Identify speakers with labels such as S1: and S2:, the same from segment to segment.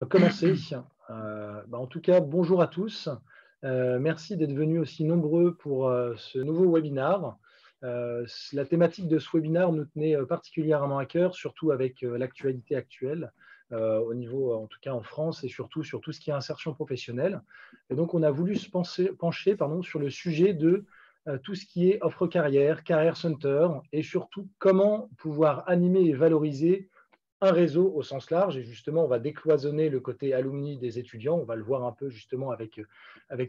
S1: On va commencer. En tout cas, bonjour à tous. Merci d'être venus aussi nombreux pour ce nouveau webinaire. La thématique de ce webinaire nous tenait particulièrement à cœur, surtout avec l'actualité actuelle, au niveau, en tout cas en France, et surtout sur tout ce qui est insertion professionnelle. Et donc, on a voulu se pencher sur le sujet de tout ce qui est offre carrière, carrière center, et surtout comment pouvoir animer et valoriser un réseau au sens large. Et justement, on va décloisonner le côté alumni des étudiants. On va le voir un peu justement avec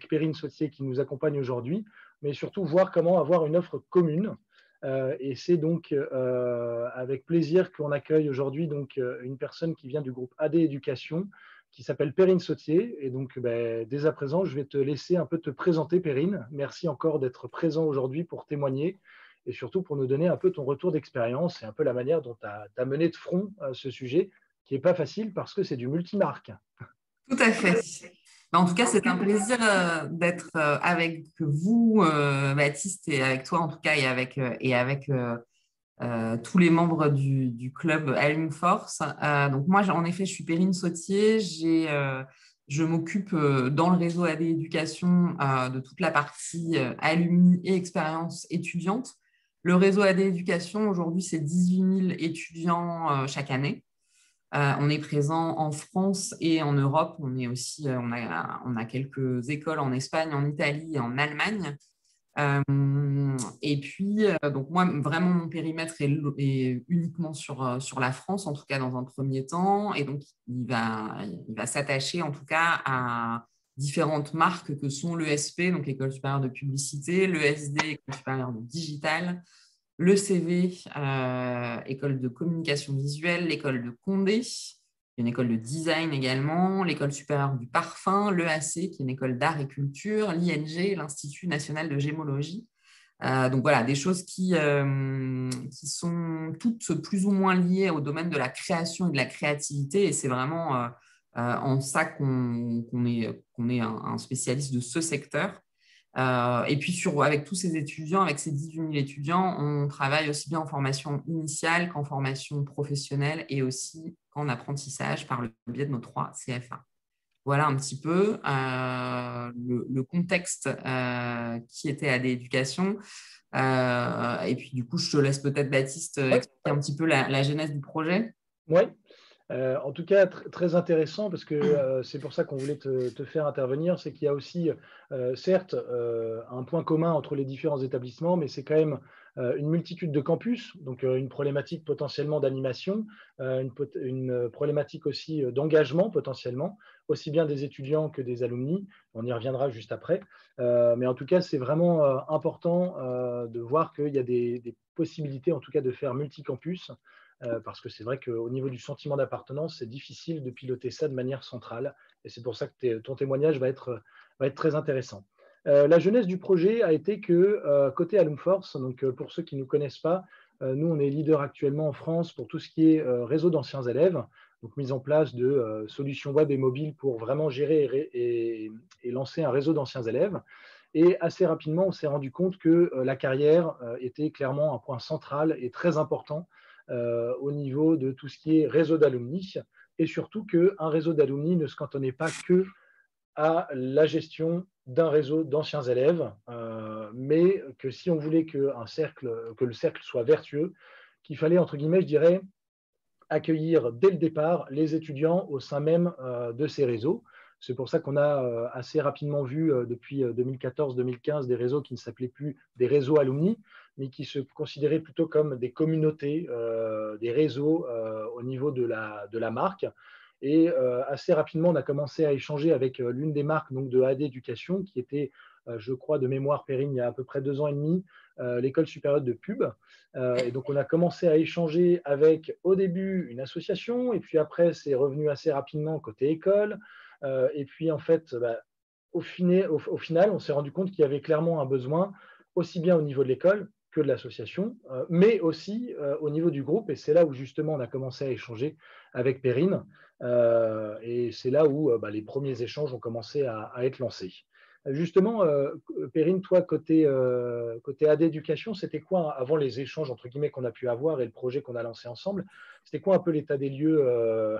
S1: Perrine Sautier qui nous accompagne aujourd'hui, mais surtout voir comment avoir une offre commune. Et c'est donc avec plaisir qu'on accueille aujourd'hui une personne qui vient du groupe AD Éducation, qui s'appelle Perrine Sautier. Et donc, dès à présent, je vais te laisser un peu te présenter, Perrine. Merci encore d'être présent aujourd'hui pour témoigner et surtout pour nous donner un peu ton retour d'expérience et un peu la manière dont tu as mené de front ce sujet, qui n'est pas facile parce que c'est du multimarque.
S2: Tout à fait. En tout cas, c'est un plaisir d'être avec vous, Baptiste, et avec toi en tout cas, et avec tous les membres du club Alum Force. Donc moi, en effet, je suis Perrine Sautier. Je m'occupe dans le réseau AD Éducation de toute la partie alumni et expérience étudiante. Le réseau AD Éducation, aujourd'hui, c'est 18 000 étudiants chaque année. On est présent en France et en Europe. On a quelques écoles en Espagne, en Italie et en Allemagne. Et puis, donc moi, vraiment, mon périmètre est uniquement sur la France, en tout cas dans un premier temps. Et donc, il va s'attacher en tout cas à différentes marques que sont l'ESP, donc l'École supérieure de publicité, l'ESD, École supérieure de digital, le CV, école de communication visuelle, l'école de Condé, une école de design également, l'école supérieure du parfum, l'EAC, qui est une école d'art et culture, l'ING, l'Institut national de gémologie. Donc voilà, des choses qui sont toutes plus ou moins liées au domaine de la création et de la créativité. Et c'est vraiment en ça qu'on est un spécialiste de ce secteur. Et puis, avec tous ces étudiants, avec ces 18 000 étudiants, on travaille aussi bien en formation initiale qu'en formation professionnelle et aussi en apprentissage par le biais de nos 3 CFA. Voilà un petit peu le contexte qui était à l'éducation. Et puis, du coup, je te laisse peut-être, Baptiste,
S1: Oui,
S2: expliquer un petit peu la genèse du projet.
S1: ouais. En tout cas, très intéressant parce que c'est pour ça qu'on voulait te faire intervenir. C'est qu'il y a aussi, certes, un point commun entre les différents établissements, mais c'est quand même une multitude de campus, donc une problématique potentiellement d'animation, une problématique aussi d'engagement potentiellement, aussi bien des étudiants que des alumni. On y reviendra juste après. Mais en tout cas, c'est vraiment important de voir qu'il y a des possibilités, en tout cas, de faire multicampus. Parce que c'est vrai qu'au niveau du sentiment d'appartenance, c'est difficile de piloter ça de manière centrale. Et c'est pour ça que ton témoignage va être très intéressant. La jeunesse du projet a été que côté Alumforce, donc pour ceux qui ne nous connaissent pas, nous, on est leader actuellement en France pour tout ce qui est réseau d'anciens élèves, donc mise en place de solutions web et mobiles pour vraiment gérer et lancer un réseau d'anciens élèves. Et assez rapidement, on s'est rendu compte que la carrière était clairement un point central et très important au niveau de tout ce qui est réseau d'alumni, et surtout qu'un réseau d'alumni ne se cantonnait pas que à la gestion d'un réseau d'anciens élèves, mais que si on voulait que le cercle soit vertueux, qu'il fallait, entre guillemets, je dirais, accueillir dès le départ les étudiants au sein même de ces réseaux. C'est pour ça qu'on a assez rapidement vu depuis 2014-2015 des réseaux qui ne s'appelaient plus des réseaux alumni, mais qui se considéraient plutôt comme des communautés, des réseaux au niveau de la marque. Et assez rapidement, on a commencé à échanger avec l'une des marques donc, de AD Éducation, qui était, je crois, de mémoire, Perrine, il y a à peu près 2 ans et demi, l'école supérieure de pub. Et donc, on a commencé à échanger avec, au début, une association, et puis après, c'est revenu assez rapidement côté école. Et puis, en fait, au final, on s'est rendu compte qu'il y avait clairement un besoin, aussi bien au niveau de l'école que de l'association, mais aussi au niveau du groupe. Et c'est là où, justement, on a commencé à échanger avec Perrine. Et c'est là où les premiers échanges ont commencé à être lancés. Justement, Perrine, toi, côté AD Éducation, c'était quoi, avant les échanges entre guillemets qu'on a pu avoir et le projet qu'on a lancé ensemble, c'était quoi un peu l'état des lieux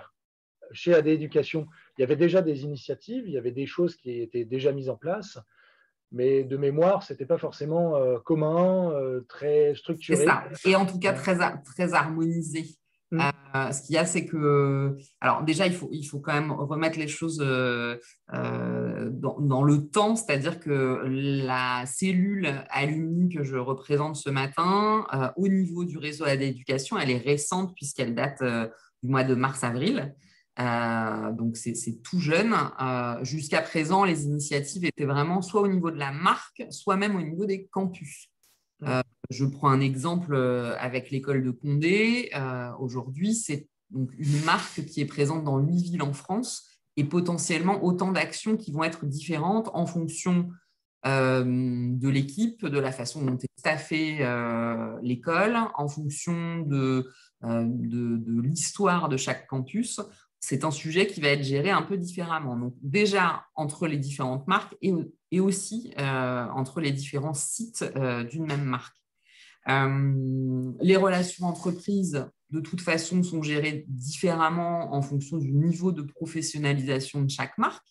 S1: chez AD Éducation, il y avait déjà des initiatives, il y avait des choses qui étaient déjà mises en place, mais de mémoire, ce n'était pas forcément commun, très
S2: C'est
S1: structuré.
S2: ça. Et en tout cas, très harmonisé.
S1: Mm.
S2: Ce qu'il y a, c'est que, alors déjà, il faut quand même remettre les choses dans le temps, c'est-à-dire que la cellule alumni que je représente ce matin, au niveau du réseau AD Éducation, elle est récente puisqu'elle date du mois de mars-avril. Donc, c'est tout jeune. Jusqu'à présent, les initiatives étaient vraiment soit au niveau de la marque, soit même au niveau des campus. Je prends un exemple avec l'école de Condé. Aujourd'hui, c'est donc une marque qui est présente dans 8 villes en France et potentiellement autant d'actions qui vont être différentes en fonction de l'équipe, de la façon dont est staffée l'école, en fonction de l'histoire de chaque campus. C'est un sujet qui va être géré un peu différemment. Donc déjà, entre les différentes marques et aussi entre les différents sites d'une même marque. Les relations entreprises, de toute façon, sont gérées différemment en fonction du niveau de professionnalisation de chaque marque.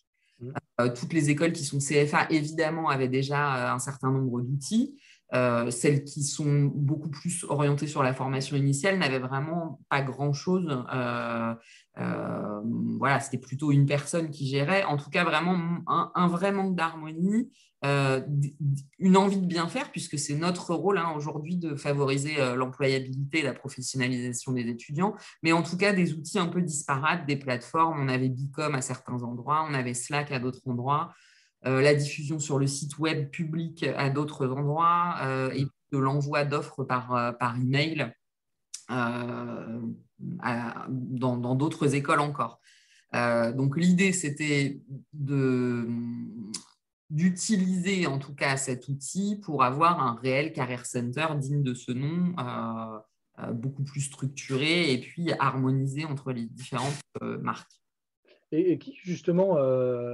S2: Toutes les écoles qui sont CFA, évidemment, avaient déjà un certain nombre d'outils. Celles qui sont beaucoup plus orientées sur la formation initiale n'avaient vraiment pas grand-chose. Voilà, c'était plutôt une personne qui gérait. En tout cas, vraiment un vrai manque d'harmonie, une envie de bien faire, puisque c'est notre rôle aujourd'hui de favoriser l'employabilité et la professionnalisation des étudiants. Mais en tout cas, des outils un peu disparates, des plateformes. On avait Bicom à certains endroits, on avait Slack à d'autres endroits. La diffusion sur le site web public à d'autres endroits et de l'envoi d'offres par email dans d'autres écoles encore. Donc l'idée, c'était d'utiliser en tout cas cet outil pour avoir un réel career center digne de ce nom, beaucoup plus structuré et puis harmonisé entre les différentes marques.
S1: Et qui, justement,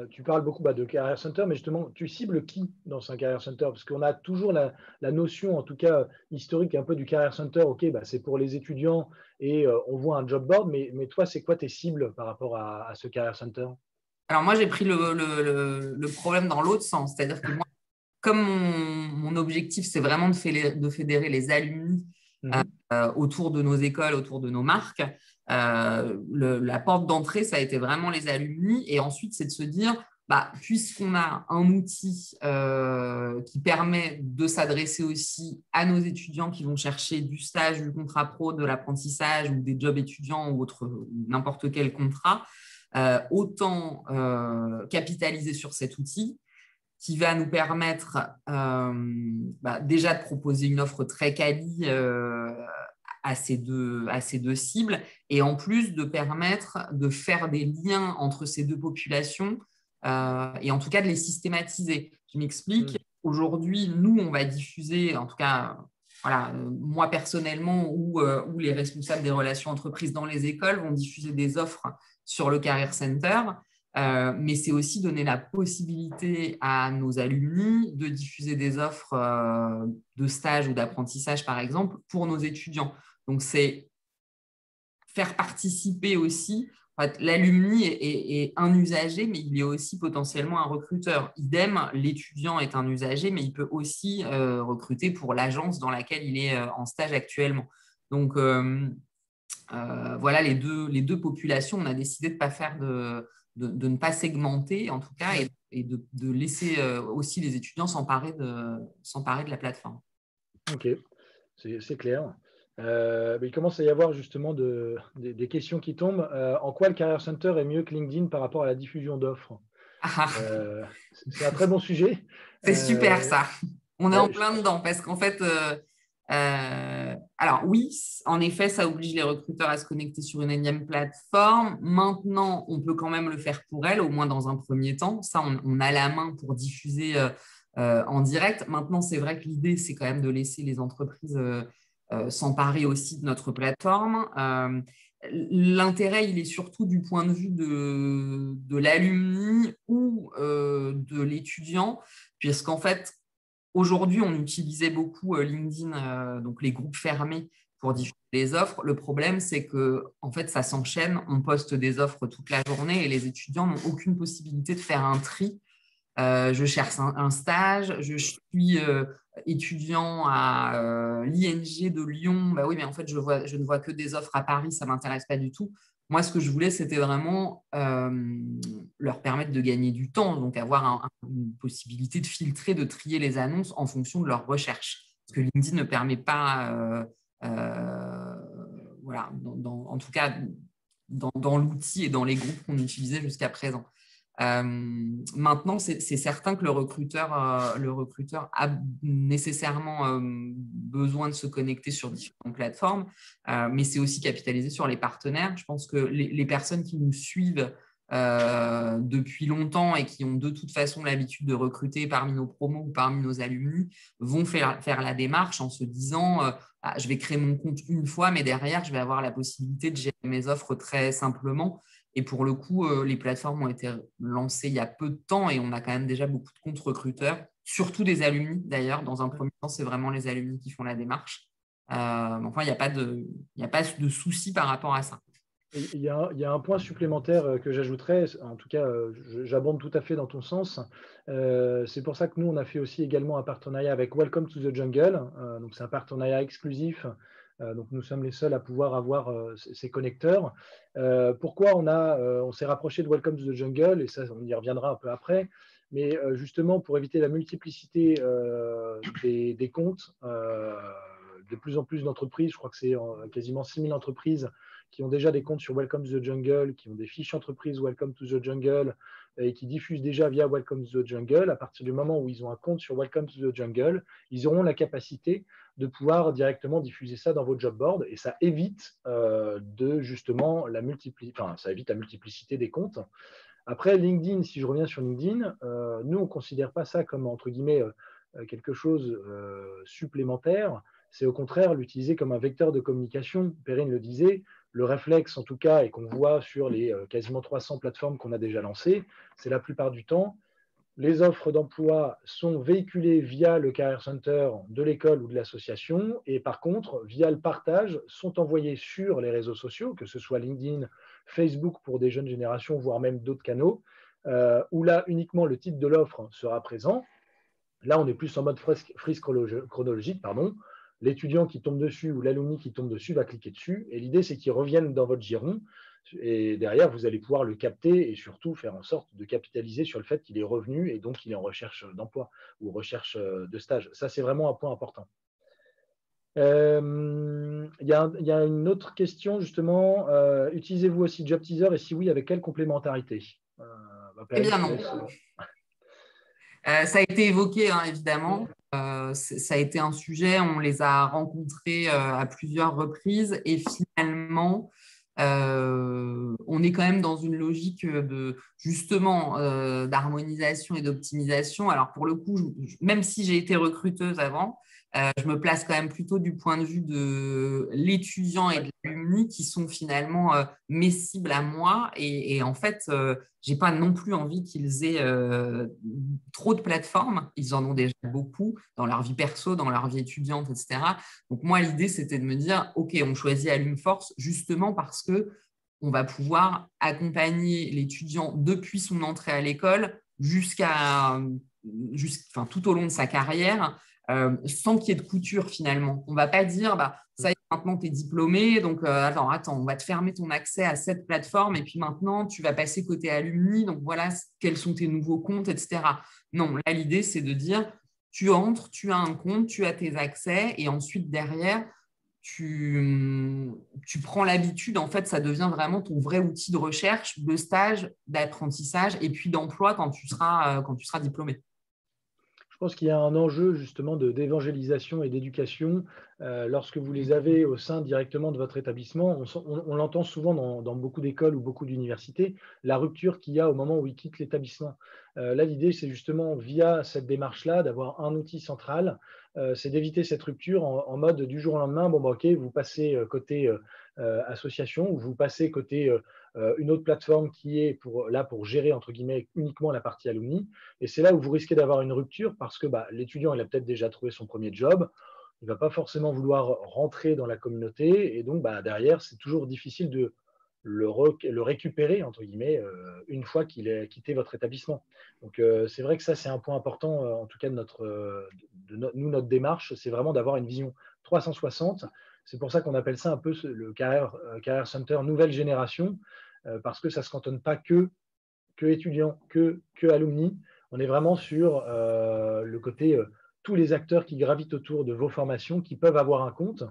S1: tu parles beaucoup de Career Center, mais justement, tu cibles qui dans un Career Center? Parce qu'on a toujours la notion, en tout cas historique, un peu du Career Center. OK, c'est pour les étudiants et on voit un job board, mais toi, c'est quoi tes cibles par rapport à ce Career Center?
S2: Alors moi, j'ai pris le problème dans l'autre sens, c'est-à-dire que moi, comme mon objectif, c'est vraiment de fédérer les alumni autour de nos écoles, autour de nos marques, la porte d'entrée, ça a été vraiment les alumni. Et ensuite, c'est de se dire, puisqu'on a un outil qui permet de s'adresser aussi à nos étudiants qui vont chercher du stage, du contrat pro, de l'apprentissage ou des jobs étudiants ou n'importe quel contrat, autant capitaliser sur cet outil qui va nous permettre déjà de proposer une offre très quali à ces deux cibles et en plus de permettre de faire des liens entre ces deux populations et en tout cas de les systématiser. Je m'explique. Aujourd'hui, nous, on va diffuser, en tout cas, voilà, moi personnellement ou les responsables des relations entreprises dans les écoles vont diffuser des offres sur le Career Center. Mais c'est aussi donner la possibilité à nos alumni de diffuser des offres de stage ou d'apprentissage, par exemple, pour nos étudiants. Donc, c'est faire participer aussi. En fait, l'alumni est un usager, mais il est aussi potentiellement un recruteur. Idem, l'étudiant est un usager, mais il peut aussi recruter pour l'agence dans laquelle il est en stage actuellement. Donc, voilà les deux populations. On a décidé de pas faire de ne pas segmenter, en tout cas, et de laisser aussi les étudiants s'emparer de la plateforme.
S1: OK, c'est clair. Mais il commence à y avoir justement des questions qui tombent. En quoi le Career Center est mieux que LinkedIn par rapport à la diffusion d'offres? C'est un très bon sujet.
S2: C'est super ça. On est en plein dedans parce qu'en fait, alors oui, en effet, ça oblige les recruteurs à se connecter sur une énième plateforme. Maintenant, on peut quand même le faire pour elles, au moins dans un premier temps. Ça, on a la main pour diffuser en direct. Maintenant, c'est vrai que l'idée, c'est quand même de laisser les entreprises s'emparer aussi de notre plateforme. L'intérêt, il est surtout du point de vue de l'alumni ou de l'étudiant, puisqu'en fait, aujourd'hui, on utilisait beaucoup LinkedIn, donc les groupes fermés, pour diffuser les offres. Le problème, c'est que en fait, ça s'enchaîne. On poste des offres toute la journée et les étudiants n'ont aucune possibilité de faire un tri. Je cherche un stage, je suis étudiant à l'ING de Lyon. Bah oui, mais en fait, je ne vois que des offres à Paris, ça ne m'intéresse pas du tout. Moi, ce que je voulais, c'était vraiment leur permettre de gagner du temps, donc avoir une possibilité de filtrer, de trier les annonces en fonction de leur recherche. Parce que LinkedIn ne permet pas, voilà, en tout cas, dans l'outil et dans les groupes qu'on utilisait jusqu'à présent. Maintenant, c'est certain que le recruteur a nécessairement besoin de se connecter sur différentes plateformes, mais c'est aussi capitaliser sur les partenaires. Je pense que les personnes qui nous suivent depuis longtemps et qui ont de toute façon l'habitude de recruter parmi nos promos ou parmi nos alumni vont faire la démarche en se disant je vais créer mon compte une fois, mais derrière, je vais avoir la possibilité de gérer mes offres très simplement. Et pour le coup, les plateformes ont été lancées il y a peu de temps et on a quand même déjà beaucoup de comptes recruteurs, surtout des alumni d'ailleurs. Dans un premier temps, c'est vraiment les alumni qui font la démarche. Enfin, il n'y a pas de souci par rapport à ça.
S1: Il y a un point supplémentaire que j'ajouterais, en tout cas, j'abonde tout à fait dans ton sens. C'est pour ça que nous, on a fait aussi également un partenariat avec Welcome to the Jungle. Donc, c'est un partenariat exclusif. Donc, nous sommes les seuls à pouvoir avoir ces connecteurs. Pourquoi on s'est rapproché de Welcome to the Jungle, et ça, on y reviendra un peu après, mais justement pour éviter la multiplicité des comptes, de plus en plus d'entreprises, je crois que c'est quasiment 6000 entreprises qui ont déjà des comptes sur Welcome to the Jungle, qui ont des fiches entreprises Welcome to the Jungle et qui diffusent déjà via Welcome to the Jungle. À partir du moment où ils ont un compte sur Welcome to the Jungle, ils auront la capacité de pouvoir directement diffuser ça dans vos job boards et ça évite justement ça évite la multiplicité des comptes. Après, LinkedIn, si je reviens sur LinkedIn, nous, on ne considère pas ça comme, entre guillemets, quelque chose supplémentaire. C'est au contraire l'utiliser comme un vecteur de communication. Perrine le disait, le réflexe, en tout cas, et qu'on voit sur les quasiment 300 plateformes qu'on a déjà lancées, c'est la plupart du temps, les offres d'emploi sont véhiculées via le Career Center de l'école ou de l'association et par contre, via le partage, sont envoyées sur les réseaux sociaux, que ce soit LinkedIn, Facebook pour des jeunes générations, voire même d'autres canaux, où là, uniquement le titre de l'offre sera présent. Là, on est plus en mode frise chronologique, pardon. L'étudiant qui tombe dessus ou l'alumni qui tombe dessus va cliquer dessus. Et l'idée, c'est qu'il revienne dans votre giron. Et derrière, vous allez pouvoir le capter et surtout faire en sorte de capitaliser sur le fait qu'il est revenu et donc qu'il est en recherche d'emploi ou recherche de stage. Ça, c'est vraiment un point important. Il y a une autre question, justement. Utilisez-vous aussi Job Teaser et si oui, avec quelle complémentarité
S2: Eh bien non. Ça a été évoqué, hein, évidemment. Ça a été un sujet, on les a rencontrés à plusieurs reprises et finalement, on est quand même dans une logique de justement d'harmonisation et d'optimisation. Alors pour le coup, même si j'ai été recruteuse avant, je me place quand même plutôt du point de vue de l'étudiant et de l'alumni qui sont finalement mes cibles à moi. Et en fait, j'ai pas non plus envie qu'ils aient trop de plateformes. Ils en ont déjà beaucoup dans leur vie perso, dans leur vie étudiante, etc. Donc moi, l'idée, c'était de me dire, OK, on choisit Alumforce justement parce que on va pouvoir accompagner l'étudiant depuis son entrée à l'école tout au long de sa carrière, sans qu'il y ait de couture finalement. On ne va pas dire, ça y est, maintenant tu es diplômé, donc attends, on va te fermer ton accès à cette plateforme et puis maintenant tu vas passer côté alumni, donc voilà quels sont tes nouveaux comptes, etc. Non, là l'idée c'est de dire, tu entres, tu as un compte, tu as tes accès et ensuite derrière, tu prends l'habitude, en fait, ça devient vraiment ton vrai outil de recherche, de stage, d'apprentissage et puis d'emploi quand tu seras diplômé.
S1: Je pense qu'il y a un enjeu justement d'évangélisation et d'éducation lorsque vous les avez au sein directement de votre établissement. On l'entend souvent dans beaucoup d'écoles ou beaucoup d'universités, la rupture qu'il y a au moment où ils quittent l'établissement. Là, l'idée, c'est justement via cette démarche-là d'avoir un outil central, c'est d'éviter cette rupture en mode du jour au lendemain, ok, vous passez côté association ou vous passez côté une autre plateforme qui est là pour gérer, entre guillemets, uniquement la partie alumni. Et c'est là où vous risquez d'avoir une rupture parce que l'étudiant, il a peut-être déjà trouvé son premier job. il ne va pas forcément vouloir rentrer dans la communauté. Et donc, derrière, c'est toujours difficile de le récupérer, entre guillemets, une fois qu'il ait quitté votre établissement. Donc, c'est vrai que ça, c'est un point important, en tout cas, notre démarche, c'est vraiment d'avoir une vision 360. C'est pour ça qu'on appelle ça un peu le Career Center nouvelle génération, parce que ça ne se cantonne pas que étudiants, que alumni. On est vraiment sur le côté tous les acteurs qui gravitent autour de vos formations, qui peuvent avoir un compte,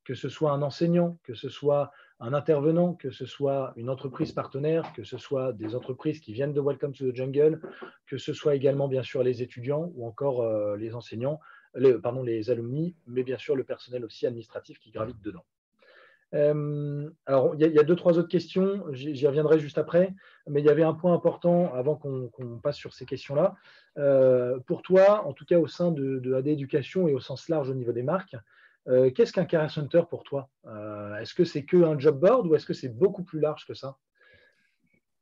S1: que ce soit un enseignant, que ce soit un intervenant, que ce soit une entreprise partenaire, que ce soit des entreprises qui viennent de Welcome to the Jungle, que ce soit également bien sûr les étudiants ou encore les enseignants, les alumni, mais bien sûr le personnel aussi administratif qui gravite dedans. Alors, il y a deux, trois autres questions, j'y reviendrai juste après, mais il y avait un point important avant qu'on passe sur ces questions-là. Pour toi, en tout cas au sein de AD Éducation et au sens large au niveau des marques, qu'est-ce qu'un Career Center pour toi? Est-ce que c'est qu'un job board ou est-ce que c'est beaucoup plus large que ça?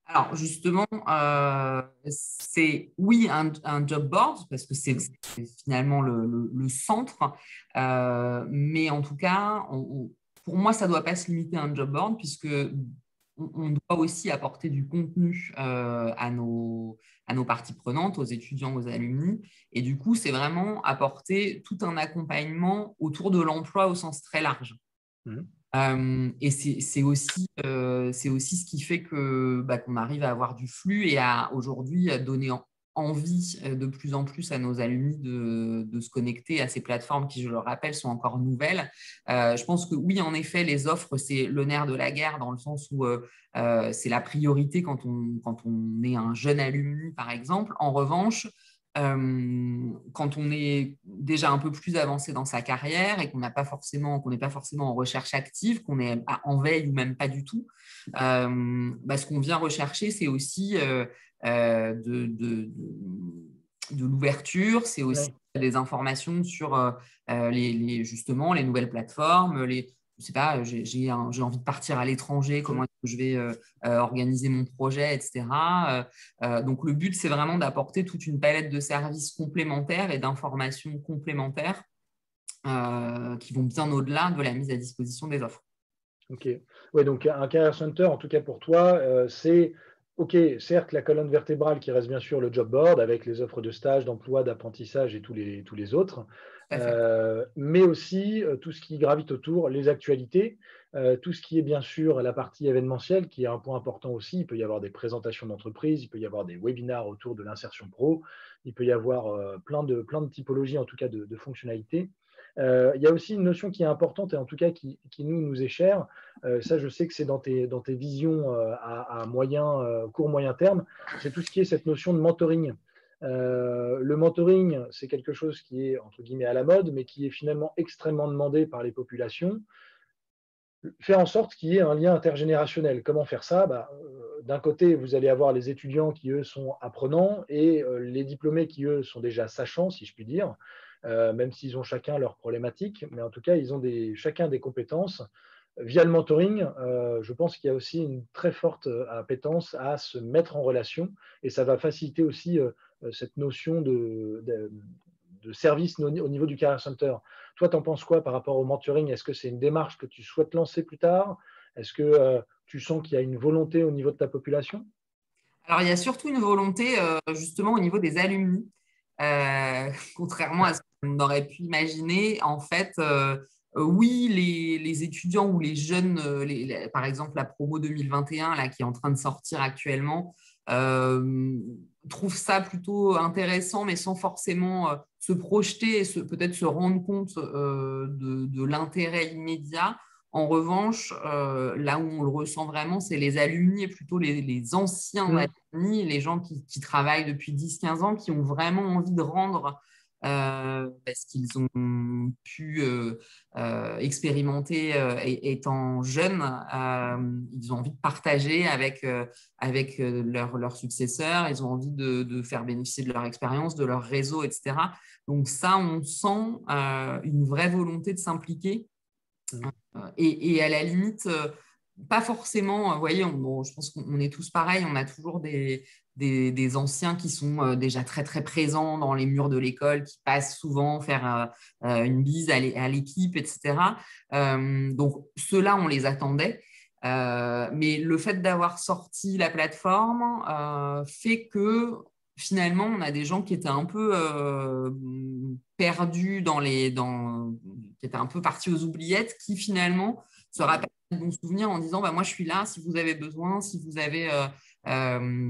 S2: Alors, justement, c'est oui un job board, parce que c'est finalement le centre, mais en tout cas, pour moi, ça ne doit pas se limiter à un job board, puisque on doit aussi apporter du contenu à nos parties prenantes, aux étudiants, aux alumni. Et du coup, c'est vraiment apporter tout un accompagnement autour de l'emploi au sens très large.
S1: Mmh.
S2: Et c'est aussi ce qui fait qu'on arrive à avoir du flux et à aujourd'hui donner envie de plus en plus à nos alumni de se connecter à ces plateformes qui, je le rappelle, sont encore nouvelles. Je pense que oui, en effet, les offres, c'est le nerf de la guerre dans le sens où c'est la priorité quand on est un jeune alumni, par exemple. En revanche, quand on est déjà un peu plus avancé dans sa carrière et qu'on n'est pas forcément en recherche active, qu'on est en veille ou même pas du tout, ce qu'on vient rechercher, c'est aussi de l'ouverture, c'est aussi des informations sur justement les nouvelles plateformes, je sais pas, j'ai envie de partir à l'étranger, comment est-ce que je vais organiser mon projet, etc. Donc, le but, c'est vraiment d'apporter toute une palette de services complémentaires et d'informations complémentaires qui vont bien au-delà de la mise à disposition des offres.
S1: Ok. Ouais, donc un Career Center, en tout cas pour toi, c'est, ok, certes, la colonne vertébrale qui reste bien sûr le job board avec les offres de stage, d'emploi, d'apprentissage et tous les autres, mais aussi tout ce qui gravite autour, les actualités, tout ce qui est bien sûr la partie événementielle, qui est un point important aussi. Il peut y avoir des présentations d'entreprise, il peut y avoir des webinars autour de l'insertion pro, il peut y avoir plein de typologies, en tout cas de fonctionnalités. Il y a aussi une notion qui est importante et en tout cas qui nous est chère. Ça, je sais que c'est dans tes visions à court, moyen terme. C'est tout ce qui est cette notion de mentoring. Le mentoring, c'est quelque chose qui est entre guillemets à la mode, mais qui est finalement extrêmement demandé par les populations. Faire en sorte qu'il y ait un lien intergénérationnel. Comment faire ça? D'un côté, vous allez avoir les étudiants qui, eux, sont apprenants et les diplômés qui, eux, sont déjà sachants, si je puis dire, même s'ils ont chacun leurs problématiques. Mais en tout cas, ils ont chacun des compétences. Via le mentoring, je pense qu'il y a aussi une très forte appétence à se mettre en relation et ça va faciliter aussi cette notion de service au niveau du Career Center. Toi, tu en penses quoi par rapport au mentoring? Est-ce que c'est une démarche que tu souhaites lancer plus tard? Est-ce que tu sens qu'il y a une volonté au niveau de ta population?
S2: Alors, il y a surtout une volonté justement au niveau des alumni. Contrairement à ce qu'on aurait pu imaginer, en fait, oui, les étudiants ou les jeunes, par exemple la promo 2021 là, qui est en train de sortir actuellement, trouvent ça plutôt intéressant, mais sans forcément se projeter et peut-être se rendre compte de l'intérêt immédiat. En revanche, là où on le ressent vraiment, c'est les alumni et plutôt les anciens alumni, les gens qui travaillent depuis 10-15 ans, qui ont vraiment envie de rendre parce qu'ils ont pu expérimenter étant jeunes. Ils ont envie de partager avec leurs successeurs, ils ont envie de faire bénéficier de leur expérience, de leur réseau, etc. Donc ça, on sent une vraie volonté de s'impliquer. Et à la limite, pas forcément, vous voyez, je pense qu'on est tous pareils, on a toujours des des anciens qui sont déjà très, très présents dans les murs de l'école, qui passent souvent faire une bise à l'équipe, etc. Donc, ceux-là, on les attendait. Mais le fait d'avoir sorti la plateforme fait que finalement, on a des gens qui étaient un peu perdus qui étaient un peu partis aux oubliettes, qui finalement se rappellent de bons souvenirs en disant bah, moi je suis là si vous avez besoin, si vous avez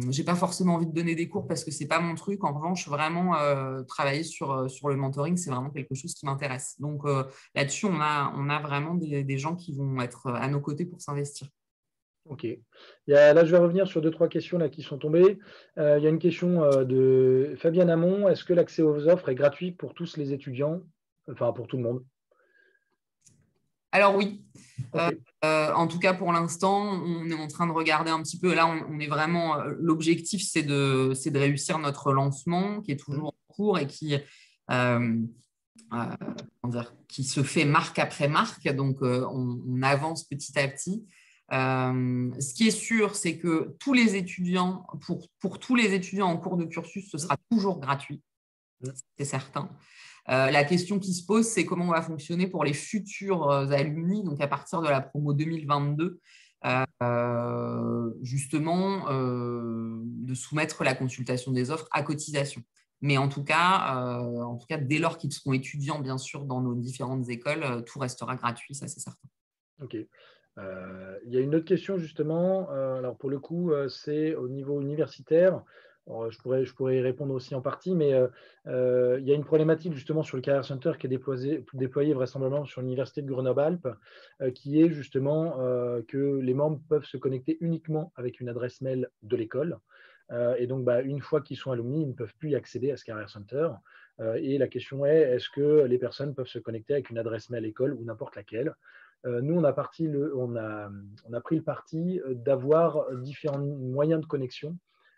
S2: j'ai pas forcément envie de donner des cours parce que c'est pas mon truc. En revanche, vraiment travailler sur le mentoring, c'est vraiment quelque chose qui m'intéresse. Donc là-dessus, on a vraiment des gens qui vont être à nos côtés pour s'investir.
S1: Ok. Là, je vais revenir sur 2-3 questions là, qui sont tombées. Il y a une question de Fabienne Hamon. Est-ce que l'accès aux offres est gratuit pour tous les étudiants, enfin pour tout le monde?
S2: Alors oui,
S1: Ok.
S2: en tout cas pour l'instant, on est en train de regarder un petit peu. Là, on est vraiment. L'objectif, c'est de réussir notre lancement qui est toujours en cours et euh, qui se fait marque après marque. Donc, on avance petit à petit. Ce qui est sûr, c'est que tous les étudiants, pour tous les étudiants en cours de cursus, ce sera toujours gratuit, c'est certain. La question qui se pose, c'est comment on va fonctionner pour les futurs alumni, donc à partir de la promo 2022, justement, de soumettre la consultation des offres à cotisation. Mais en tout cas, dès lors qu'ils seront étudiants, bien sûr, dans nos différentes écoles, tout restera gratuit, ça c'est certain.
S1: Ok. Il y a une autre question justement. Alors pour le coup, c'est au niveau universitaire. Alors, je pourrais y répondre aussi en partie, mais il y a une problématique justement sur le Career Center qui est déployé vraisemblablement sur l'Université de Grenoble-Alpes, qui est justement que les membres peuvent se connecter uniquement avec une adresse mail de l'école. Et donc, une fois qu'ils sont alumni, ils ne peuvent plus y accéder à ce Career Center. Et la question est, est-ce que les personnes peuvent se connecter avec une adresse mail école ou n'importe laquelle? Nous, on a pris le parti d'avoir différents moyens de connexion,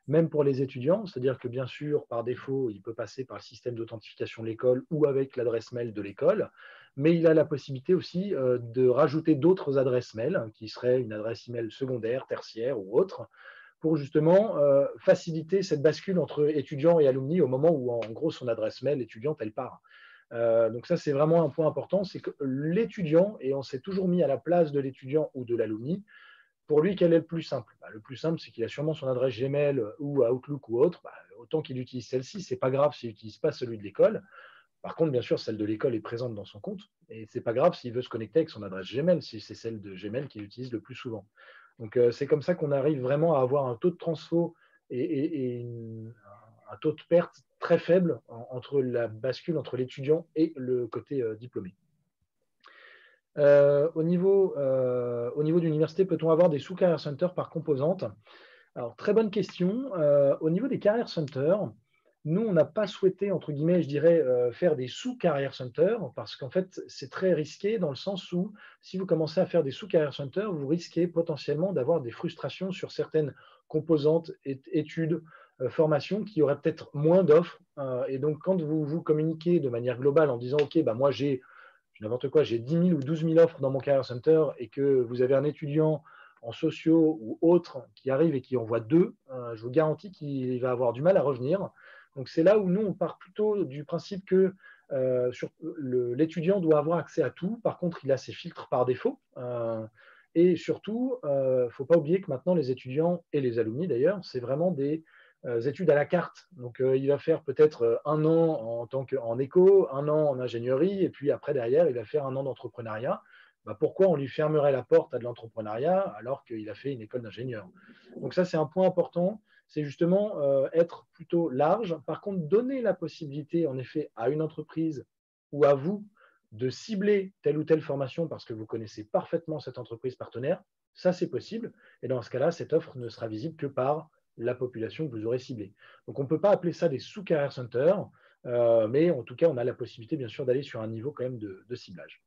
S1: même pour les étudiants. C'est-à-dire que, bien sûr, par défaut, il peut passer par le système d'authentification de l'école ou avec l'adresse mail de l'école, mais il a la possibilité aussi de rajouter d'autres adresses mail, qui seraient une adresse email secondaire, tertiaire ou autre, pour justement faciliter cette bascule entre étudiants et alumni au moment où, en gros, son adresse mail étudiante, elle part. Donc ça, c'est vraiment un point important, c'est que l'étudiant, et on s'est toujours mis à la place de l'étudiant ou de l'alumni, pour lui, quel est le plus simple? Le plus simple, c'est qu'il a sûrement son adresse Gmail ou Outlook ou autre. Autant qu'il utilise celle-ci, c'est pas grave s'il n'utilise pas celui de l'école. Par contre, bien sûr, celle de l'école est présente dans son compte, et c'est pas grave s'il veut se connecter avec son adresse Gmail, si c'est celle de Gmail qu'il utilise le plus souvent. Donc c'est comme ça qu'on arrive vraiment à avoir un taux de transfo et un taux de perte très faible entre la bascule entre l'étudiant et le côté diplômé. Au niveau de l'université, peut-on avoir des sous-career centers par composante? Alors, très bonne question. Au niveau des career centers, nous, on n'a pas souhaité, entre guillemets, je dirais, faire des sous-career centers parce qu'en fait, c'est très risqué dans le sens où, si vous commencez à faire des sous-career centers, vous risquez potentiellement d'avoir des frustrations sur certaines composantes, études, formations qui auraient peut-être moins d'offres. Et donc, quand vous vous communiquez de manière globale en disant, OK, moi, j'ai n'importe quoi, j'ai 10 000 ou 12 000 offres dans mon career center et que vous avez un étudiant en sociaux ou autre qui arrive et qui envoie deux, je vous garantis qu'il va avoir du mal à revenir. Donc c'est là où nous, on part plutôt du principe que l'étudiant doit avoir accès à tout. Par contre, il a ses filtres par défaut. Et surtout, il ne faut pas oublier que maintenant, les étudiants et les alumni d'ailleurs, c'est vraiment des études à la carte. Donc, il va faire peut-être un an en éco, un an en ingénierie, et puis après, derrière, il va faire un an d'entrepreneuriat. Pourquoi on lui fermerait la porte à de l'entrepreneuriat alors qu'il a fait une école d'ingénieur? Donc ça, c'est un point important. C'est justement être plutôt large. Par contre, donner la possibilité, en effet, à une entreprise ou à vous de cibler telle ou telle formation parce que vous connaissez parfaitement cette entreprise partenaire, ça, c'est possible. Et dans ce cas-là, cette offre ne sera visible que par la population que vous aurez ciblée. Donc, on ne peut pas appeler ça des sous-career centers, mais en tout cas, on a la possibilité, bien sûr, d'aller sur un niveau quand même de ciblage.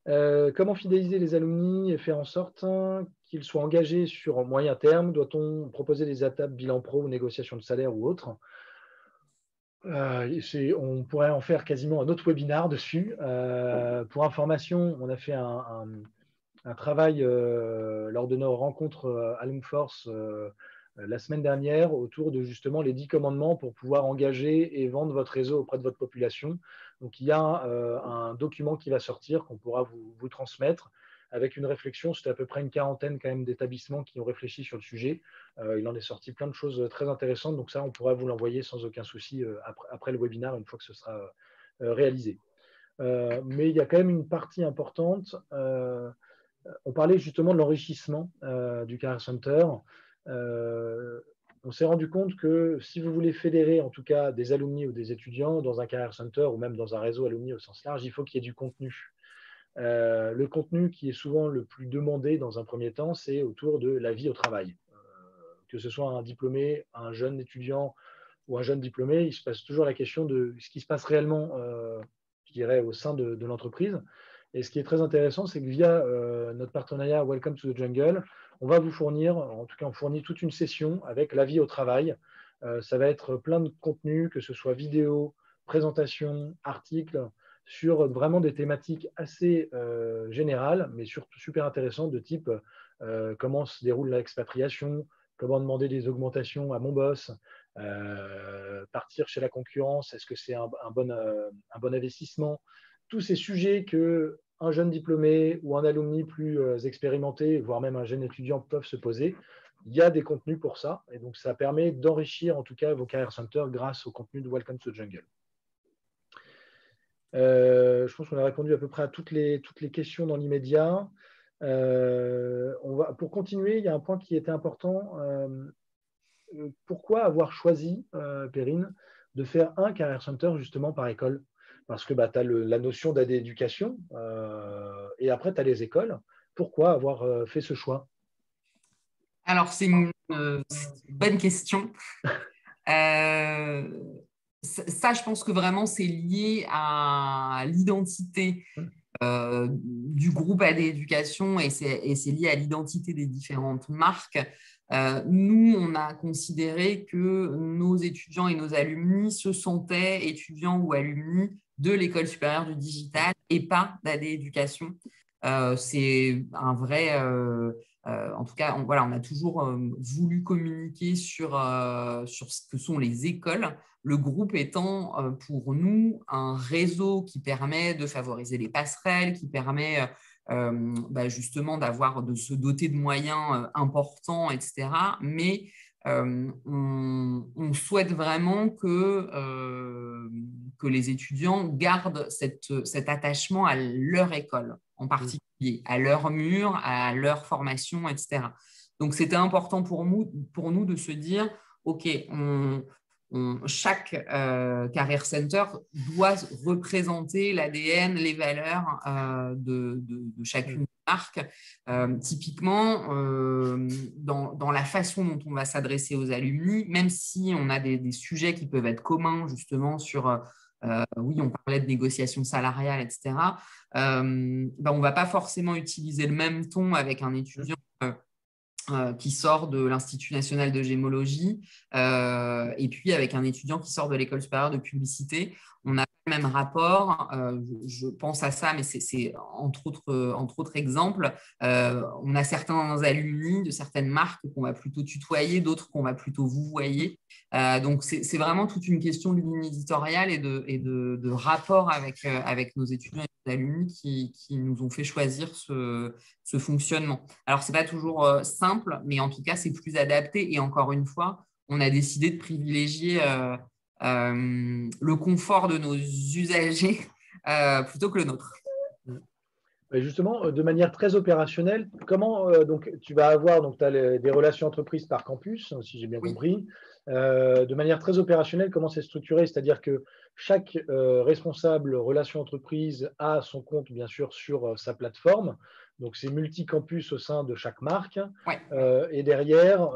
S1: Comment fidéliser les alumni et faire en sorte qu'ils soient engagés sur moyen terme? Doit-on proposer des étapes bilan pro ou négociation de salaire ou autre? On pourrait en faire quasiment un autre webinar dessus. Pour information, on a fait un travail lors de nos rencontres Alumforce la semaine dernière autour de justement les 10 commandements pour pouvoir engager et vendre votre réseau auprès de votre population. Donc, il y a un document qui va sortir qu'on pourra vous transmettre avec une réflexion. C'était à peu près une quarantaine quand même d'établissements qui ont réfléchi sur le sujet. Il en est sorti plein de choses très intéressantes. Donc ça, on pourra vous l'envoyer sans aucun souci après le webinaire, une fois que ce sera réalisé. Mais il y a quand même une partie importante. On parlait justement de l'enrichissement du Career Center. On s'est rendu compte que si vous voulez fédérer en tout cas des alumni ou des étudiants dans un Career Center ou même dans un réseau alumni au sens large, il faut qu'il y ait du contenu. Le contenu qui est souvent le plus demandé dans un premier temps, c'est autour de la vie au travail. Que ce soit un diplômé, un jeune étudiant ou un jeune diplômé, il se passe toujours la question de ce qui se passe réellement, je dirais, au sein de l'entreprise. Et ce qui est très intéressant, c'est que via notre partenariat Welcome to the Jungle, on va vous fournir, en tout cas on fournit toute une session avec la vie au travail. Ça va être plein de contenus, que ce soit vidéo, présentation, articles, sur vraiment des thématiques assez générales, mais surtout super intéressantes de type comment se déroule l'expatriation, comment demander des augmentations à mon boss, partir chez la concurrence, est-ce que c'est un bon investissement? Tous ces sujets que un jeune diplômé ou un alumni plus expérimenté, voire même un jeune étudiant peuvent se poser, il y a des contenus pour ça. Et donc, ça permet d'enrichir en tout cas vos career centers grâce au contenu de Welcome to the Jungle. Je pense qu'on a répondu à peu près à toutes les questions dans l'immédiat. Pour continuer, il y a un point qui était important. Pourquoi avoir choisi, Perrine, de faire un Career Center justement par école? Parce que tu as la notion d'AD éducation et après, tu as les écoles. Pourquoi avoir fait ce choix?
S2: Alors, c'est une bonne question. Ça, je pense que vraiment, c'est lié à l'identité du groupe AD Éducation et c'est lié à l'identité des différentes marques. Nous, on a considéré que nos étudiants et nos alumni se sentaient étudiants ou alumni de l'École supérieure du digital et pas d'AD Éducation. C'est un vrai… en tout cas, on a toujours voulu communiquer sur ce que sont les écoles, le groupe étant pour nous un réseau qui permet de favoriser les passerelles, qui permet justement de se doter de moyens importants, etc. Mais on souhaite vraiment que les étudiants gardent cet attachement à leur école en particulier, à leur mur, à leur formation, etc. Donc, c'était important pour nous de se dire, OK, chaque Career Center doit représenter l'ADN, les valeurs de chacune des marques. Typiquement, dans la façon dont on va s'adresser aux alumni, même si on a des sujets qui peuvent être communs justement sur… oui, on parlait de négociation salariale, etc. On ne va pas forcément utiliser le même ton avec un étudiant qui sort de l'Institut national de gémologie et puis avec un étudiant qui sort de l'École supérieure de publicité. On n'a pas le même rapport. Je pense à ça, mais c'est entre autres exemples. On a certains alumni de certaines marques qu'on va plutôt tutoyer, d'autres qu'on va plutôt vouvoyer. Donc, c'est vraiment toute une question de ligne éditoriale et de rapport avec nos étudiants et nos alumni qui nous ont fait choisir ce fonctionnement. Alors, ce n'est pas toujours simple, mais en tout cas, c'est plus adapté. Et encore une fois, on a décidé de privilégier le confort de nos usagers plutôt que le nôtre.
S1: Justement, de manière très opérationnelle, comment donc tu vas avoir des relations entreprises par campus, si j'ai bien compris. De manière très opérationnelle, comment c'est structuré? C'est-à-dire que chaque responsable relations entreprises a son compte, bien sûr, sur sa plateforme. Donc, c'est multi-campus au sein de chaque marque.
S2: Ouais.
S1: Et derrière,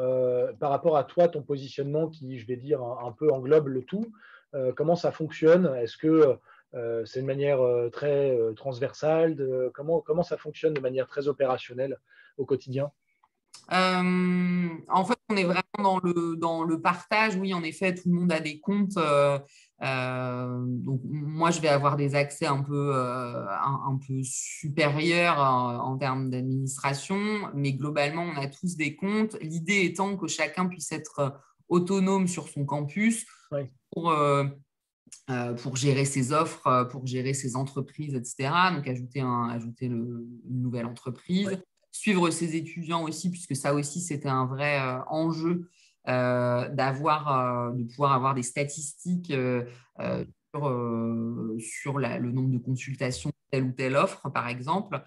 S1: par rapport à toi, ton positionnement qui, je vais dire, un peu englobe le tout, comment ça fonctionne? Est-ce que c'est une manière très transversale comment ça fonctionne de manière très opérationnelle au quotidien?
S2: En fait, on est vraiment dans le partage. Oui, en effet, tout le monde a des comptes. Donc, moi, je vais avoir des accès un peu supérieurs en termes d'administration, mais globalement, on a tous des comptes. L'idée étant que chacun puisse être autonome sur son campus
S1: Oui,
S2: pour, pour gérer ses offres, pour gérer ses entreprises, etc. Donc, ajouter une nouvelle entreprise.
S1: oui,
S2: Suivre ses étudiants aussi, puisque ça aussi, c'était un vrai enjeu de pouvoir avoir des statistiques sur le nombre de consultations de telle ou telle offre, par exemple.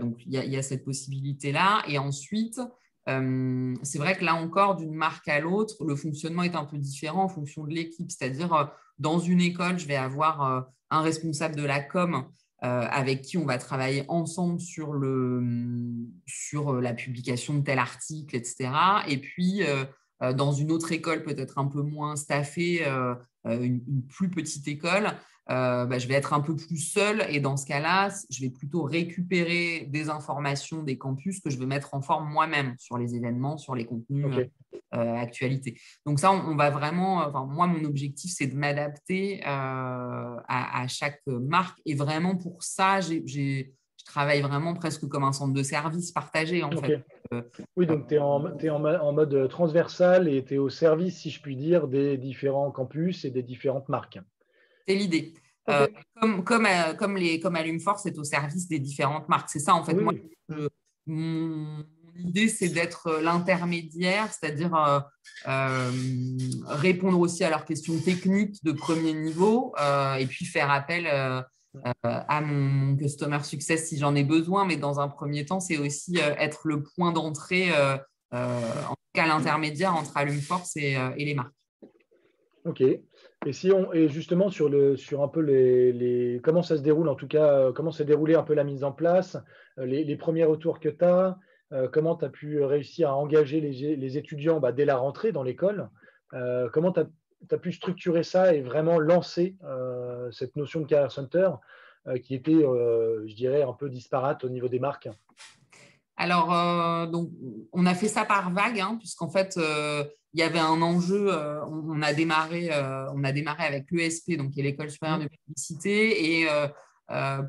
S2: Donc, il y a cette possibilité-là. Et ensuite, c'est vrai que là encore, d'une marque à l'autre, le fonctionnement est un peu différent en fonction de l'équipe. C'est-à-dire, dans une école, je vais avoir un responsable de la com avec qui on va travailler ensemble sur la publication de tel article, etc. Et puis, dans une autre école, peut-être un peu moins staffée, une plus petite école, je vais être un peu plus seule. Et dans ce cas-là, je vais plutôt récupérer des informations des campus que je vais mettre en forme moi-même sur les événements, sur les contenus
S1: ok.
S2: actualité. Donc ça, on va vraiment, enfin, moi, mon objectif, c'est de m'adapter à chaque marque. Et vraiment, pour ça, je travaille vraiment presque comme un centre de service partagé, en
S1: Ok.
S2: fait. Euh,
S1: Oui, donc tu es en mode transversal et tu es au service, si je puis dire, des différents campus et des différentes marques.
S2: c'est l'idée.
S1: Ok.
S2: Comme Alumforce, c'est au service des différentes marques. C'est ça, en fait.
S1: Oui,
S2: Moi,
S1: oui.
S2: mon idée, c'est d'être l'intermédiaire, c'est-à-dire répondre aussi à leurs questions techniques de premier niveau et puis faire appel à mon customer success si j'en ai besoin. Mais dans un premier temps, c'est aussi être le point d'entrée, en tout cas l'intermédiaire entre Alumforce et les marques.
S1: Ok. Et et justement sur un peu comment ça se déroule, en tout cas, comment s'est déroulée un peu la mise en place, les premiers retours que tu as, comment tu as pu réussir à engager les étudiants dès la rentrée dans l'école, comment tu as pu structurer ça et vraiment lancer cette notion de Career Center qui était, je dirais, un peu disparate au niveau des marques.
S2: Alors, donc, on a fait ça par vague, hein, puisqu'en fait, il y avait un enjeu. On a démarré avec l'ESP, donc qui est l'École supérieure de publicité. Et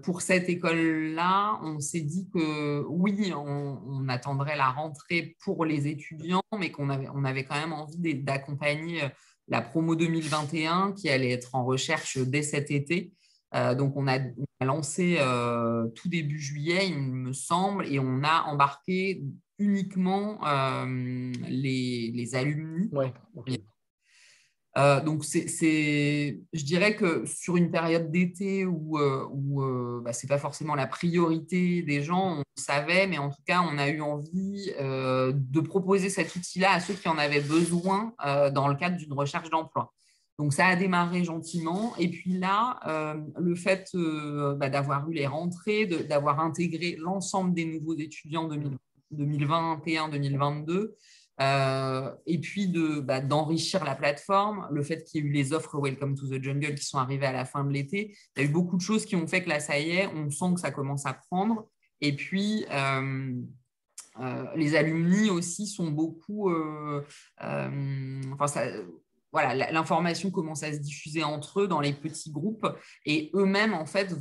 S2: pour cette école-là, on s'est dit que oui, on attendrait la rentrée pour les étudiants, mais on avait quand même envie d'accompagner la promo 2021 qui allait être en recherche dès cet été. Donc, on a lancé tout début juillet, il me semble, et on a embarqué uniquement les alumni.
S1: Ouais, ok.
S2: Donc, je dirais que sur une période d'été où c'est pas forcément la priorité des gens, on le savait, mais en tout cas, on a eu envie de proposer cet outil-là à ceux qui en avaient besoin dans le cadre d'une recherche d'emploi. Donc, ça a démarré gentiment. Et puis là, le fait d'avoir eu les rentrées, d'avoir intégré l'ensemble des nouveaux étudiants 2021-2022, et puis d'enrichir la plateforme, le fait qu'il y ait eu les offres Welcome to the Jungle qui sont arrivées à la fin de l'été, il y a eu beaucoup de choses qui ont fait que là, ça y est, on sent que ça commence à prendre. Et puis, les alumni aussi sont beaucoup... voilà, l'information commence à se diffuser entre eux dans les petits groupes et eux-mêmes, en fait,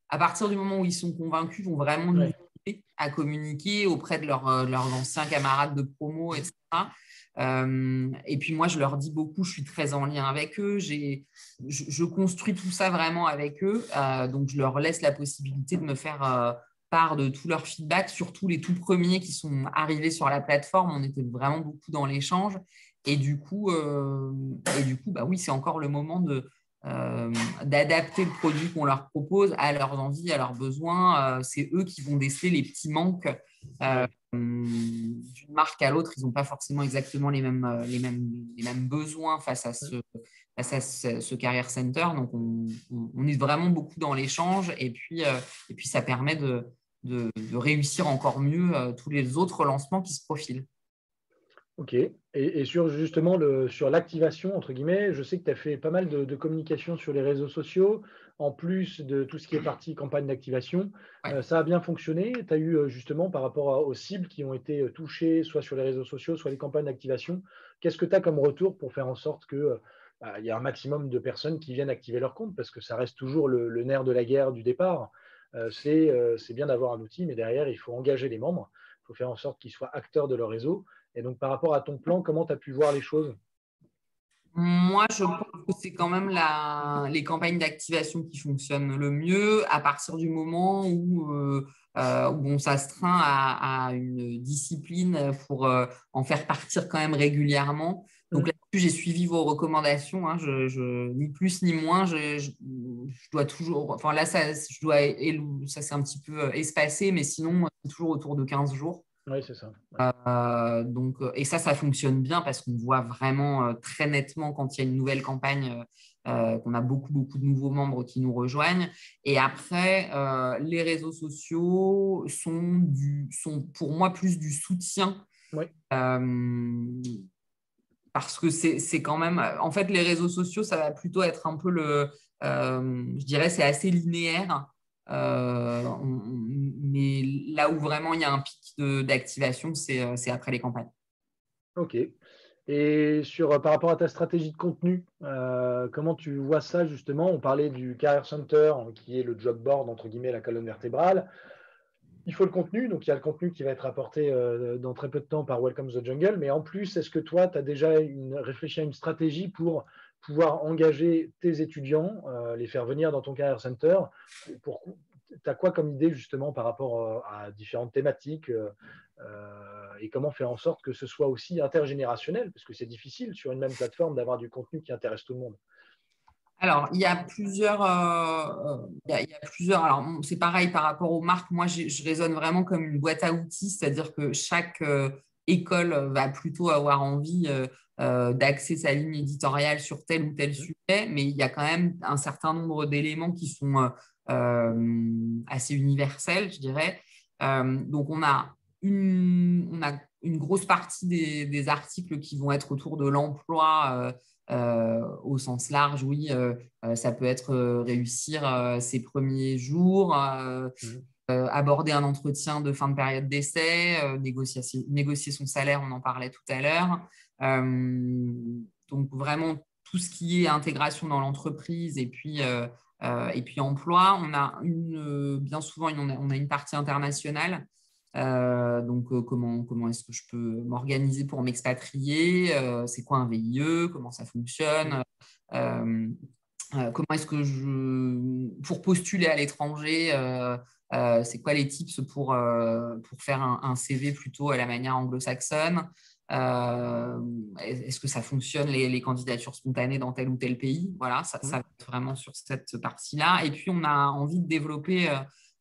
S2: à partir du moment où ils sont convaincus, vont vraiment nous
S1: Ouais.
S2: aider à communiquer auprès de leurs anciens camarades de promo, etc. Et puis moi, je leur dis beaucoup, je suis très en lien avec eux, je construis tout ça vraiment avec eux, donc je leur laisse la possibilité de me faire part de tout leur feedback, surtout les tout premiers qui sont arrivés sur la plateforme, on était vraiment beaucoup dans l'échange. Et du coup, oui, c'est encore le moment d'adapter le produit qu'on leur propose à leurs envies, à leurs besoins. C'est eux qui vont déceler les petits manques
S1: Ouais.
S2: d'une marque à l'autre. Ils n'ont pas forcément exactement les mêmes besoins face à ce Career Center. Donc, on est vraiment beaucoup dans l'échange et puis ça permet de réussir encore mieux tous les autres lancements qui se profilent.
S1: Ok. Et sur justement sur l'activation, entre guillemets, je sais que tu as fait pas mal de communication sur les réseaux sociaux, en plus de tout ce qui est partie campagne d'activation.
S2: Ouais.
S1: Ça a bien fonctionné. Tu as eu justement par rapport aux cibles qui ont été touchées, soit sur les réseaux sociaux, soit les campagnes d'activation. Qu'est-ce que tu as comme retour pour faire en sorte que il y a un maximum de personnes qui viennent activer leur compte, parce que ça reste toujours le nerf de la guerre du départ. C'est bien d'avoir un outil, mais derrière, il faut engager les membres. Il faut faire en sorte qu'ils soient acteurs de leur réseau. Et donc, par rapport à ton plan, comment tu as pu voir les choses?
S2: Moi, je pense que c'est quand même les campagnes d'activation qui fonctionnent le mieux à partir du moment où on s'astreint à une discipline pour en faire partir quand même régulièrement. Donc
S1: Mm.
S2: là-dessus, j'ai suivi vos recommandations, hein, ni plus ni moins. Je dois toujours, enfin là, ça s'est un petit peu espacé, mais sinon, c'est toujours autour de 15 jours.
S1: Oui, c'est ça. Ouais.
S2: Et ça fonctionne bien parce qu'on voit vraiment très nettement quand il y a une nouvelle campagne, qu'on a beaucoup, beaucoup de nouveaux membres qui nous rejoignent. Et après, les réseaux sociaux sont pour moi plus du soutien,
S1: Oui,
S2: euh, parce que c'est quand même, en fait, les réseaux sociaux, ça va plutôt être un peu je dirais, c'est assez linéaire. Mais là où vraiment il y a un pic d'activation, c'est après les campagnes.
S1: ok. Et par rapport à ta stratégie de contenu, comment tu vois ça justement? On parlait du Career Center, qui est le job board, entre guillemets, la colonne vertébrale. Il faut le contenu, donc il y a le contenu qui va être apporté dans très peu de temps par Welcome to the Jungle. Mais en plus, est-ce que toi, tu as déjà réfléchi à une stratégie pour pouvoir engager tes étudiants, les faire venir dans ton Career Center? Tu as quoi comme idée justement par rapport à différentes thématiques et comment faire en sorte que ce soit aussi intergénérationnel? Parce que c'est difficile sur une même plateforme d'avoir du contenu qui intéresse tout le monde.
S2: Alors, il y a plusieurs. Il y a plusieurs. Alors, c'est pareil par rapport aux marques. Moi, je raisonne vraiment comme une boîte à outils, c'est-à-dire que chaque école va plutôt avoir envie d'axer sa ligne éditoriale sur tel ou tel sujet, mais il y a quand même un certain nombre d'éléments qui sont assez universels, je dirais. Donc, on a une grosse partie des articles qui vont être autour de l'emploi. Au sens large, oui, ça peut être réussir ses premiers jours,
S1: Mhm.
S2: aborder un entretien de fin de période d'essai, négocier son salaire, on en parlait tout à l'heure. Donc vraiment tout ce qui est intégration dans l'entreprise et puis emploi. Bien souvent, on a une partie internationale. Comment est-ce que je peux m'organiser pour m'expatrier? C'est quoi un VIE? Comment ça fonctionne? Euh, Comment est-ce que pour postuler à l'étranger, c'est quoi les tips pour faire un CV plutôt à la manière anglo-saxonne? Est-ce que ça fonctionne les candidatures spontanées dans tel ou tel pays? Voilà, ça va être vraiment sur cette partie-là. Et puis, on a envie de développer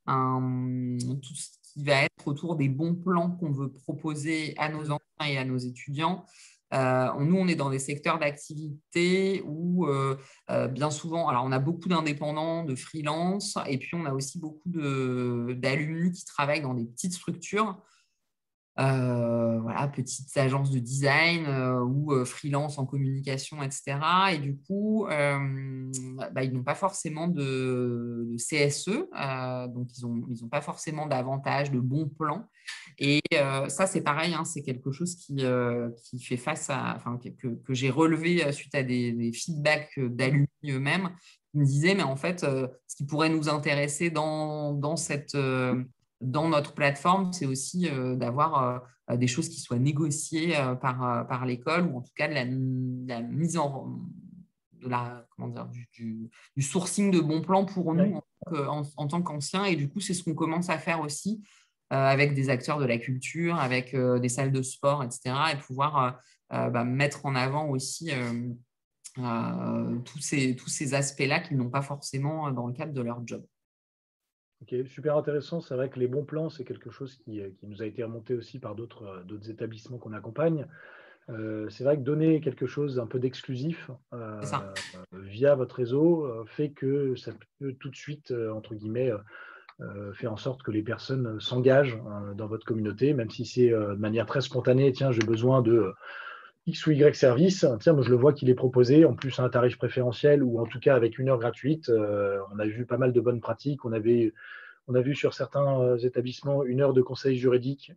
S2: tout ce qui va être autour des bons plans qu'on veut proposer à nos
S1: Mhm.
S2: enfants et à nos étudiants. Nous, on est dans des secteurs d'activité où bien souvent, alors on a beaucoup d'indépendants, de freelance, et puis on a aussi beaucoup d'alumni qui travaillent dans des petites structures. Voilà, petites agences de design ou freelance en communication, etc. Et du coup, ils n'ont pas forcément de CSE, donc ils ont pas forcément d'avantages, de bons plans. Et ça, c'est pareil, hein, c'est quelque chose qui fait face enfin, que j'ai relevé suite à des feedbacks d'alumni eux-mêmes, qui me disaient, mais en fait, ce qui pourrait nous intéresser dans notre plateforme, c'est aussi d'avoir des choses qui soient négociées par l'école ou en tout cas de la mise de la, comment dire, du sourcing de bons plans pour nous
S1: Ouais.
S2: en tant qu'anciens. Et du coup, c'est ce qu'on commence à faire aussi avec des acteurs de la culture, avec des salles de sport, etc. Et pouvoir mettre en avant aussi tous ces aspects-là qu'ils n'ont pas forcément dans le cadre de leur job.
S1: Ok, super intéressant. C'est vrai que les bons plans, c'est quelque chose qui nous a été remonté aussi par d'autres établissements qu'on accompagne. C'est vrai que donner quelque chose un peu d'exclusif
S2: C'est ça.
S1: via votre réseau fait que ça peut tout de suite, entre guillemets, faire en sorte que les personnes s'engagent dans votre communauté, même si c'est de manière très spontanée. Tiens, j'ai besoin de X ou Y service. Tiens, moi, je le vois qu'il est proposé, en plus à un tarif préférentiel ou en tout cas avec 1 heure gratuite. On a vu pas mal de bonnes pratiques. On a vu sur certains établissements 1 heure de conseil juridique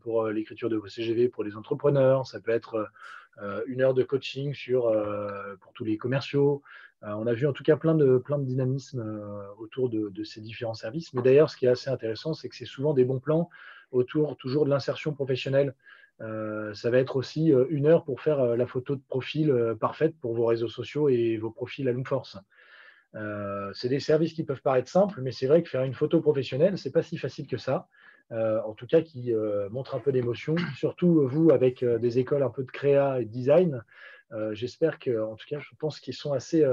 S1: pour l'écriture de vos CGV pour les entrepreneurs. Ça peut être 1 heure de coaching pour tous les commerciaux. On a vu en tout cas plein de dynamisme autour de ces différents services. Mais d'ailleurs, ce qui est assez intéressant, c'est que c'est souvent des bons plans autour toujours de l'insertion professionnelle. Ça va être aussi 1 heure pour faire la photo de profil parfaite pour vos réseaux sociaux et vos profils à Loomforce. C'est des services qui peuvent paraître simples, mais c'est vrai que faire une photo professionnelle, c'est pas si facile que ça. En tout cas, qui montre un peu d'émotion. Surtout vous, avec des écoles un peu de créa et de design, j'espère que, en tout cas, je pense qu'ils sont assez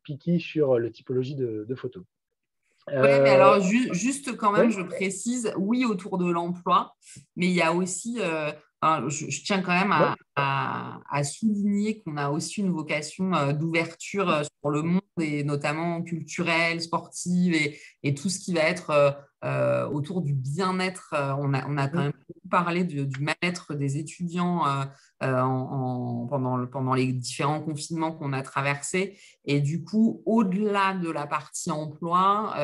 S1: piqués sur la typologie de photos.
S2: Oui, mais alors juste quand même,
S1: Ouais,
S2: je précise, oui, autour de l'emploi, mais il y a aussi, je tiens quand même
S1: ouais,
S2: à souligner qu'on a aussi une vocation d'ouverture sur le monde, et notamment culturel, sportive, et tout ce qui va être autour du bien-être. On a quand
S1: mm,
S2: même beaucoup parlé du mal-être des étudiants pendant les différents confinements qu'on a traversés. Et du coup, au-delà de la partie emploi,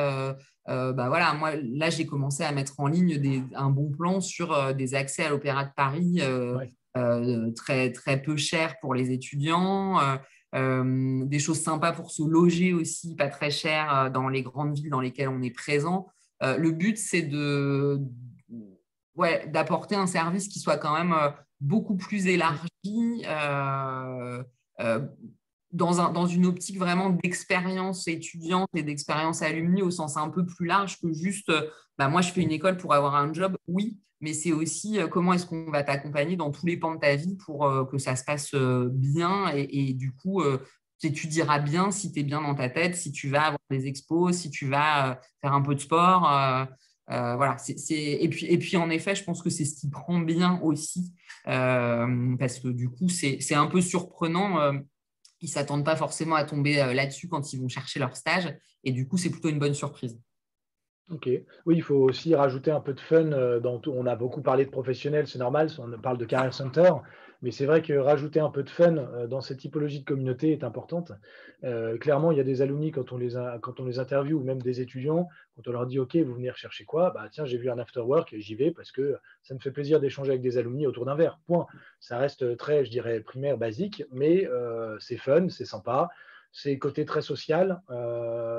S2: bah voilà, moi, là, j'ai commencé à mettre en ligne un bon plan sur des accès à l'Opéra de Paris
S1: ouais.
S2: très, très peu cher pour les étudiants, des choses sympas pour se loger aussi, pas très cher dans les grandes villes dans lesquelles on est présent. Le but, c'est ouais, d'apporter un service qui soit quand même beaucoup plus élargi. Euh, dans une optique vraiment d'expérience étudiante et d'expérience alumni au sens un peu plus large que juste, bah, moi, je fais une école pour avoir un job, oui, mais c'est aussi comment est-ce qu'on va t'accompagner dans tous les pans de ta vie pour que ça se passe bien et du coup, tu étudieras bien si tu es bien dans ta tête, si tu vas avoir des expos, si tu vas faire un peu de sport. Voilà, et puis, en effet, je pense que c'est ce qui prend bien aussi, parce que du coup, c'est un peu surprenant. Ils ne s'attendent pas forcément à tomber là-dessus quand ils vont chercher leur stage. Et du coup, c'est plutôt une bonne surprise.
S1: Ok. Oui, il faut aussi rajouter un peu de fun dans tout. On a beaucoup parlé de professionnels, c'est normal, on parle de Career Center, mais c'est vrai que rajouter un peu de fun dans cette typologie de communauté est importante. Clairement, il y a des alumni quand on les interviewe, ou même des étudiants, quand on leur dit OK, vous venez rechercher quoi? Bah tiens, j'ai vu un after work et j'y vais parce que ça me fait plaisir d'échanger avec des alumni autour d'un verre. Point. Ça reste très, je dirais, primaire, basique, mais c'est fun, c'est sympa, c'est côté très social,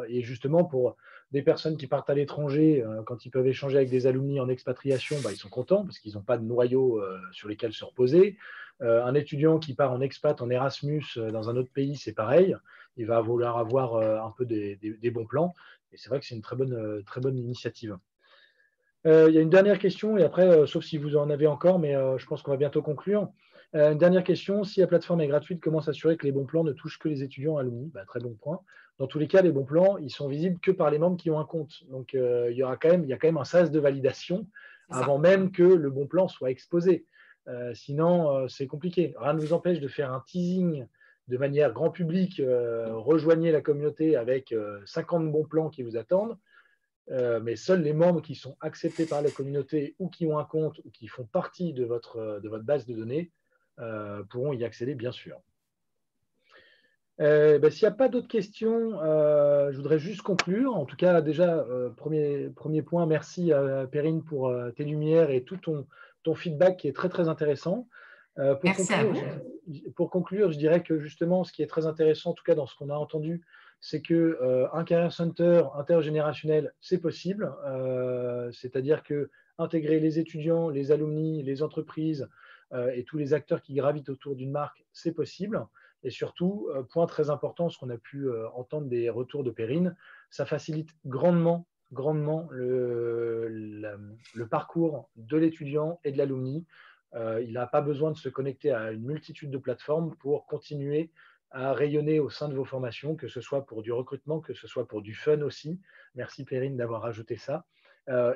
S1: et justement pour des personnes qui partent à l'étranger, quand ils peuvent échanger avec des alumni en expatriation, bah, ils sont contents parce qu'ils n'ont pas de noyau sur lesquels se reposer. Un étudiant qui part en expat, en Erasmus, dans un autre pays, c'est pareil. Il va vouloir avoir un peu des bons plans. Et c'est vrai que c'est une très bonne initiative. Il y a une dernière question, et après, sauf si vous en avez encore, mais je pense qu'on va bientôt conclure. Une dernière question, si la plateforme est gratuite, comment s'assurer que les bons plans ne touchent que les étudiants alumni? Bah, très bon point. Dans tous les cas, les bons plans, ils sont visibles que par les membres qui ont un compte. Donc, il y a quand même un sas de validation
S2: C'est ça.
S1: avant même que le bon plan soit exposé. Sinon, c'est compliqué. Rien ne vous empêche de faire un teasing de manière grand public. Rejoignez la communauté avec 50 bons plans qui vous attendent. Mais seuls les membres qui sont acceptés par la communauté ou qui ont un compte ou qui font partie de votre base de données pourront y accéder, bien sûr. S'il n'y a pas d'autres questions, je voudrais juste conclure. En tout cas, déjà, premier point, merci Perrine pour tes lumières et tout ton feedback qui est très, très intéressant.
S2: Merci à vous.
S1: Pour conclure, je dirais que justement, ce qui est très intéressant, en tout cas dans ce qu'on a entendu, c'est qu'un Career Center intergénérationnel, c'est possible. C'est-à-dire que intégrer les étudiants, les alumni, les entreprises et tous les acteurs qui gravitent autour d'une marque, c'est possible. Et surtout, point très important, ce qu'on a pu entendre des retours de Perrine, ça facilite grandement le parcours de l'étudiant et de l'alumni. Il n'a pas besoin de se connecter à une multitude de plateformes pour continuer à rayonner au sein de vos formations, que ce soit pour du recrutement, que ce soit pour du fun aussi. Merci Perrine d'avoir ajouté ça.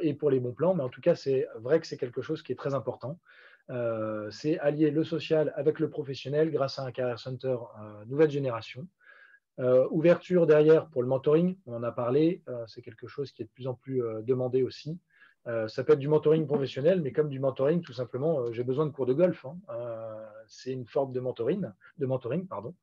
S1: Et pour les bons plans, mais en tout cas, c'est vrai que c'est quelque chose qui est très important. C'est allier le social avec le professionnel grâce à un Career Center nouvelle génération. Ouverture derrière pour le mentoring, on en a parlé, c'est quelque chose qui est de plus en plus demandé aussi. Ça peut être du mentoring professionnel, mais comme du mentoring, tout simplement, j'ai besoin de cours de golf. Hein. C'est une forme de mentoring, pardon.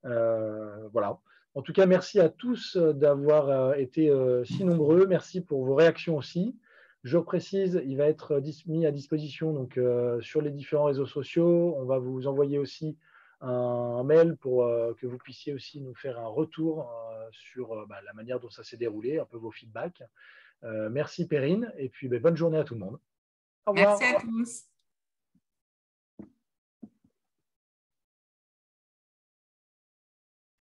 S1: Voilà. En tout cas, merci à tous d'avoir été si nombreux. Merci pour vos réactions aussi. Je précise, il va être mis à disposition donc, sur les différents réseaux sociaux. On va vous envoyer aussi un mail pour que vous puissiez aussi nous faire un retour sur la manière dont ça s'est déroulé, un peu vos feedbacks. Merci Perrine, et puis bonne journée à tout le monde. Au
S2: Merci
S1: revoir.
S2: à tous.